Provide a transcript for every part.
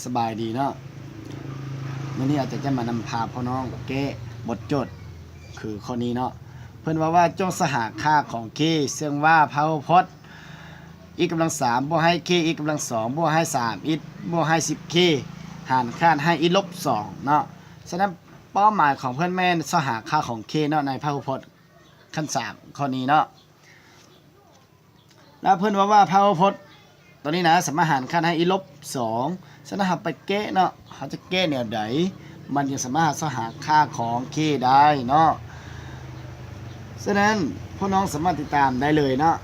สบายดีเนาะวันนี้อาจจะมานำพาพ่อน้องแก้บทโจทย์คือข้อนี้เนาะเพิ่นว่าจงสหค่าของ k ซึ่งว่าพหุพจน์ x กำลัง3บวกให้ k x กำลัง2บวกให้3 x บวกให้ 10k หารค่าให้ x ลบ2เนาะฉะนั้นเป้าหมายของเพื่อนแม่นสหค่าของ k เนาะในพหุพจน์ขั้น3ข้อนี้เนาะแล้วเพื่อนว่าพหุพจน์ตัวนี้นะสามารถหารค่าให้ x ลบ2ฉะนั้นเราไปแก้เนาะเขาจะแก้แนวใดมันจะสามารถสหค่าของ k ได้เนาะฉะนั้นพ่อน้องสามารถติดตามได้เลยเนาะ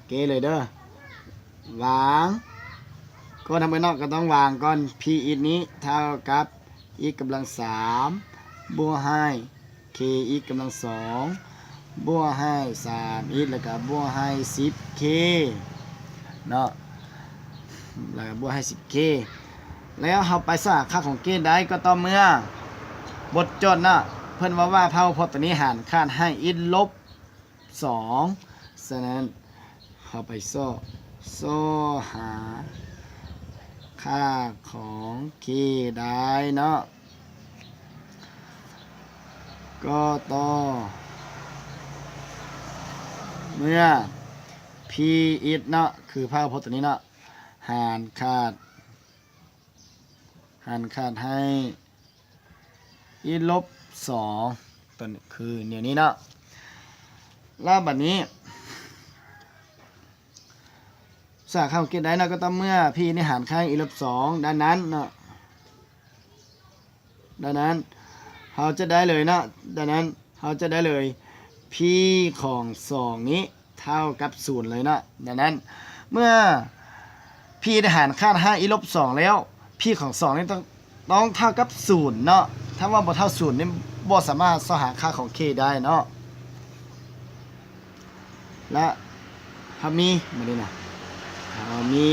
เกเลยเด้อวางก็ทำไปนอกก็ต้องวางก่อน p อีกนี้เท่ากับ x กำลัง3บวกให้ k x กำลัง2บวกให้3 x แล้วก็บวกให้ 10k เนาะแล้วก็บวกให้ 10k แล้วเราไปสหค่าของ k ได้ก็ต่อเมื่อบทโจทย์เนาะเพิ่นว่าพหุพจน์ตัวนี้หารค่าให้ x ลบ2ฉะนั้นเข้าไปโซ่หาค่าของ k ได้เนาะก็ต่อเมื่อ p is เนาะคือพหุพจน์ตัวนี้เนาะหารค่าให้ x ลบ2ตัวนี้คือเดี๋ยวนี้เนาะแล้วบัดนี้สหค่าของ k ได้เนาะก็ต้องเมื่อ p นี่หารค่า x ลบ2ด้านนั้นเนาะด้านนั้นเราจะได้เลยเนาะด้านนั้นเราจะได้เลย p ของ2นี้เท่ากับ0เลยเนาะดังนั้นเมื่อ p ได้หารค่าให้ x ลบ2แล้ว p ของ2นี้ต้องเท่ากับ0เนาะถ้าว่าบ่เท่า0นี่บ่สามารถสหค่าของ k ได้เนาะและถ้ามีมาดินะมี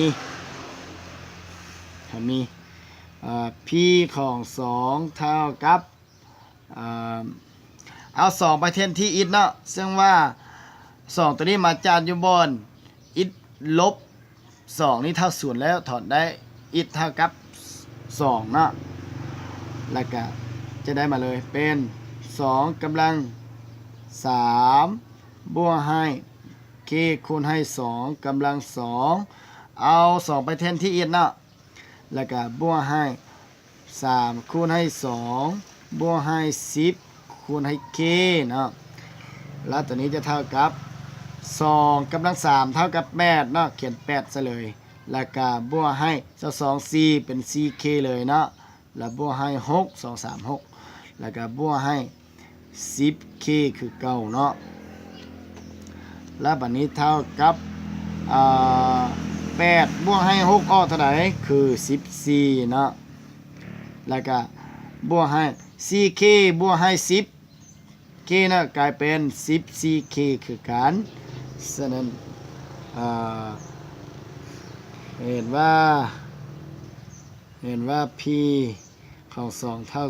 p ของ2เท่ากับเอา2ไปเทียนที่ x เนาะซึ่งว่า2ตัวนี้มาจากอยู่บน x ลบ2นี่เท่า0แล้วถอดได้ x เท่ากับ2เนาะแล้วก็จะได้มาเลยเป็น2กำลัง3บวกให้ k คูณให้2กำลัง2เอา2ไปแทนที่ x เนาะแล้วก็บวกให้3คูณให้2บวกให้10คูณให้ k เนาะแล้วตัวนี้จะเท่ากับ2กำลัง3เท่ากับ8เนาะเขียน8ซะเลยแล้วก็บวกให้2 4เป็น 4k เลยเนาะแล้วบวกให้6 2 3 6แล้วก็บวกให้ 10k คือเก่าเนาะแล้วบัดนี้เท่ากับ8บวกให้6ออกเท่าไหร่คือ14เนาะแล้วก็บวกให้ 4k บวกให้ 10k นะกลายเป็น 14k คือกันฉะนั้นเห็นว่า p ของ2เท่า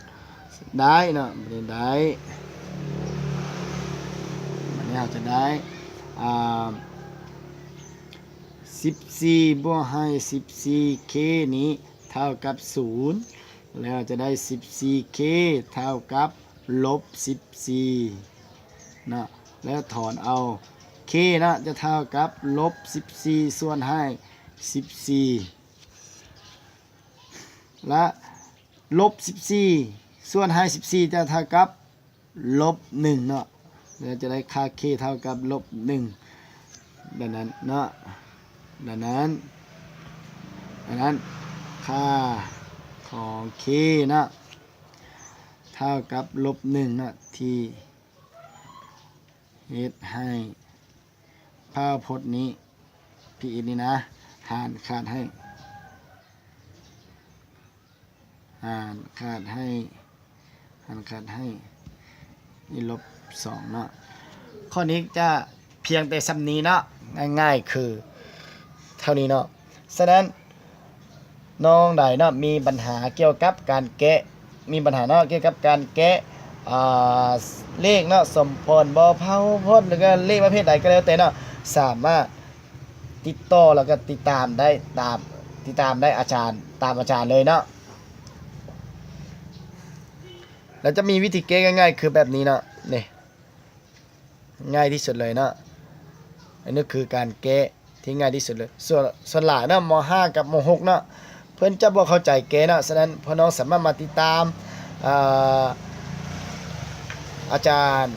0ได้เนาะไม่ได้มันนี้เราจะได้14บวกให้ 14k นี้เท่ากับ0แล้วจะได้ 14k เท่ากับลบ14นะแล้วถอนเอา k นะจะเท่ากับลบ14ส่วนให้14และลบ14ส่วนให้14จะเท่ากับลบ1เนาะแล้วจะได้ค่า k เท่ากับลบ1ดังนั้นเนาะดังนั้นค่าของ k นะเท่ากับลบ1นะที่เฮ็ดให้พหุพจน์นี้ p นี่นะหารค่าให้นี่ลบ2เนาะข้อนี้จะเพียงแต่สำนี้เนาะง่ายๆคือเท่านี้เนาะฉะนั้นน้องใดเนาะมีปัญหาเกี่ยวกับการแกะมีปัญหาเนาะเกี่ยวกับการแกะเลขเนาะสมพรบ่พหุพจน์หรือก็เลขประเภทใดก็แล้วแต่เนาะสามารถ ติดต่อแล้วก็ติดตามได้ติดตามได้อาจารย์ตามอาจารย์เลยเนาะแล้วจะมีวิธีแก้ง่ายๆคือแบบนี้เนาะนี่ง่ายที่สุดเลยเนาะอันนี้คือการแก้ที่ง่ายที่สุดเลยส่วนหลายเนาะม.5 กับม.6 เนาะเพิ่นจะบ่เข้าใจแก้เนาะฉะนั้นพี่น้องสามารถมาติดตามอาจารย์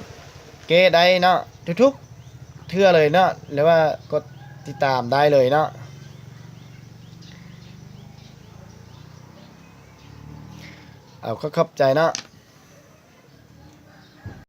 แก้ได้เนาะทุกๆเทื่อเลยเนาะหรือว่ากดติดตามได้เลยเนาะเอาเข้าใจเนาะ